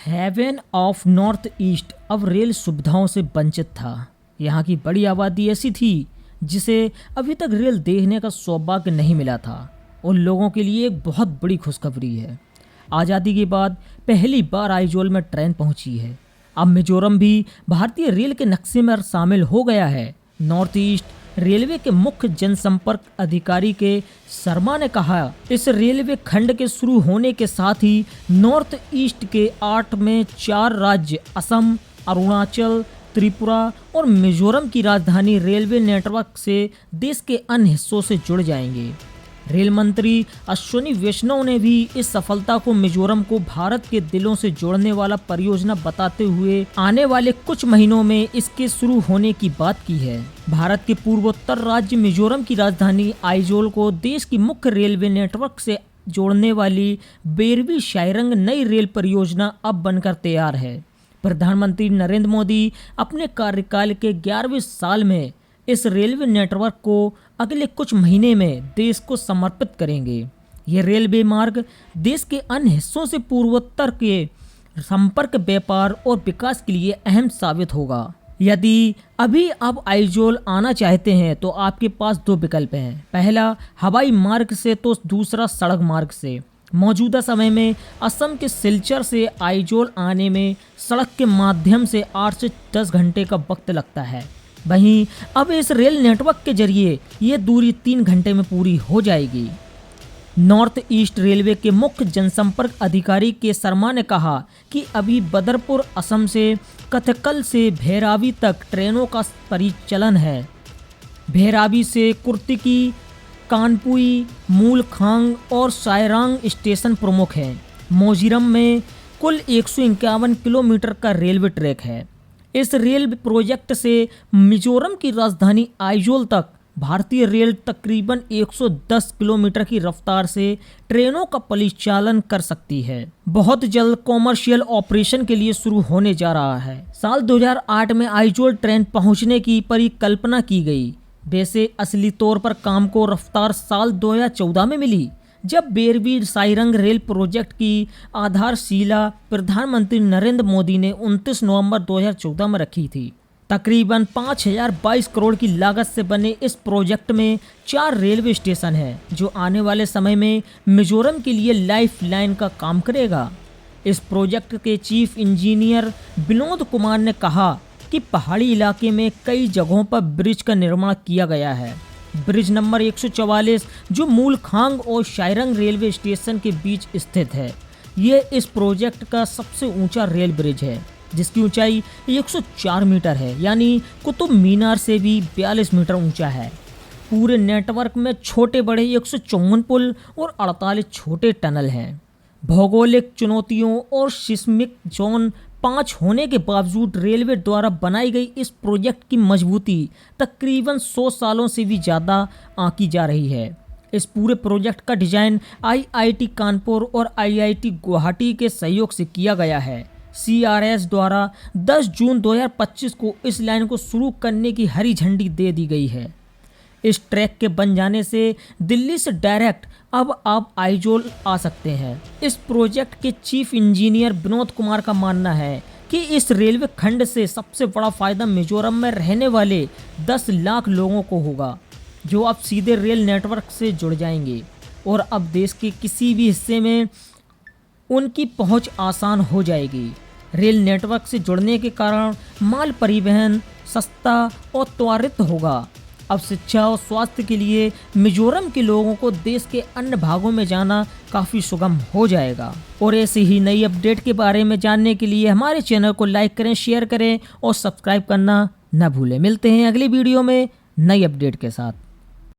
Haven of north east अब rail सुविधाओं से वंचित था। यहाँ की बड़ी आबादी ऐसी थी जिसे अभी तक रेल देखने का सौभाग्य नहीं मिला था। उन लोगों के लिए एक बहुत बड़ी खुशखबरी है। आज़ादी के बाद पहली बार आइजोल में ट्रेन पहुंची है। अब मिजोरम भी भारतीय रेल के नक्शे में शामिल हो गया है। नॉर्थ ईस्ट रेलवे के मुख्य जनसंपर्क अधिकारी के शर्मा ने कहा, इस रेलवे खंड के शुरू होने के साथ ही नॉर्थ ईस्ट के 8 में 4 राज्य असम, अरुणाचल, त्रिपुरा और मिजोरम की राजधानी रेलवे नेटवर्क से देश के अन्य हिस्सों से जुड़ जाएंगे। रेल मंत्री अश्विनी वैष्णव ने भी इस सफलता को मिजोरम को भारत के दिलों से जोड़ने वाला परियोजना बताते हुए आने वाले कुछ महीनों में इसके शुरू होने की बात की है। भारत के पूर्वोत्तर राज्य मिजोरम की राजधानी आइजोल को देश की मुख्य रेलवे नेटवर्क से जोड़ने वाली बेरवी शायरंग नई रेल परियोजना अब बनकर तैयार है। प्रधानमंत्री नरेंद्र मोदी अपने कार्यकाल के 11वें साल में इस रेलवे नेटवर्क को अगले कुछ महीने में देश को समर्पित करेंगे। ये रेलवे मार्ग देश के अन्य हिस्सों से पूर्वोत्तर के संपर्क, व्यापार और विकास के लिए अहम साबित होगा। यदि अभी आप आइजोल आना चाहते हैं तो आपके पास 2 विकल्प हैं। पहला हवाई मार्ग से तो दूसरा सड़क मार्ग से। मौजूदा समय में असम के सिलचर से आइजोल आने में सड़क के माध्यम से 8 से 10 घंटे का वक्त लगता है। वहीं अब इस रेल नेटवर्क के जरिए ये दूरी 3 घंटे में पूरी हो जाएगी। नॉर्थ ईस्ट रेलवे के मुख्य जनसंपर्क अधिकारी के शर्मा ने कहा कि अभी बदरपुर असम से कथकल से भैरावी तक ट्रेनों का परिचालन है। भैरावी से कुर्तिकी, कानपुई, मूलखांग और सायरांग स्टेशन प्रमुख हैं। मोजिरम में कुल 151 किलोमीटर का रेलवे ट्रैक है। इस रेल प्रोजेक्ट से मिजोरम की राजधानी आइजोल तक भारतीय रेल तकरीबन 110 किलोमीटर की रफ्तार से ट्रेनों का परिचालन कर सकती है। बहुत जल्द कॉमर्शियल ऑपरेशन के लिए शुरू होने जा रहा है। साल 2008 में आइजोल ट्रेन पहुंचने की परिकल्पना की गई। वैसे असली तौर पर काम को रफ्तार साल 2014 में मिली, जब बेरवी साइरंग रेल प्रोजेक्ट की आधारशिला प्रधानमंत्री नरेंद्र मोदी ने 29 नवंबर 2014 में रखी थी। तकरीबन 5022 करोड़ की लागत से बने इस प्रोजेक्ट में 4 रेलवे स्टेशन हैं, जो आने वाले समय में मिजोरम के लिए लाइफ लाइन का काम करेगा। इस प्रोजेक्ट के चीफ इंजीनियर विनोद कुमार ने कहा कि पहाड़ी इलाके में कई जगहों पर ब्रिज का निर्माण किया गया है। ब्रिज नंबर 144 जो मूलखांग और शायरंग रेलवे स्टेशन के बीच स्थित है, ये इस प्रोजेक्ट का सबसे ऊंचा रेल ब्रिज है, जिसकी ऊंचाई 104 मीटर है, यानी कुतुब मीनार से भी 42 मीटर ऊंचा है। पूरे नेटवर्क में छोटे बड़े 154 पुल और 48 छोटे टनल हैं। भौगोलिक चुनौतियों और सिस्मिक जोन 5 होने के बावजूद रेलवे द्वारा बनाई गई इस प्रोजेक्ट की मजबूती तकरीबन 100 सालों से भी ज़्यादा आंकी जा रही है। इस पूरे प्रोजेक्ट का डिजाइन IIT कानपुर और IIT गुवाहाटी के सहयोग से किया गया है। CRS द्वारा 10 जून 2025 को इस लाइन को शुरू करने की हरी झंडी दे दी गई है। इस ट्रैक के बन जाने से दिल्ली से डायरेक्ट अब आप आइजोल आ सकते हैं। इस प्रोजेक्ट के चीफ इंजीनियर विनोद कुमार का मानना है कि इस रेलवे खंड से सबसे बड़ा फायदा मिजोरम में रहने वाले 10 लाख लोगों को होगा, जो अब सीधे रेल नेटवर्क से जुड़ जाएंगे और अब देश के किसी भी हिस्से में उनकी पहुंच आसान हो जाएगी। रेल नेटवर्क से जुड़ने के कारण माल परिवहन सस्ता और त्वरित होगा। अब शिक्षा और स्वास्थ्य के लिए मिजोरम के लोगों को देश के अन्य भागों में जाना काफ़ी सुगम हो जाएगा। और ऐसे ही नई अपडेट के बारे में जानने के लिए हमारे चैनल को लाइक करें, शेयर करें और सब्सक्राइब करना न भूलें। मिलते हैं अगली वीडियो में नई अपडेट के साथ।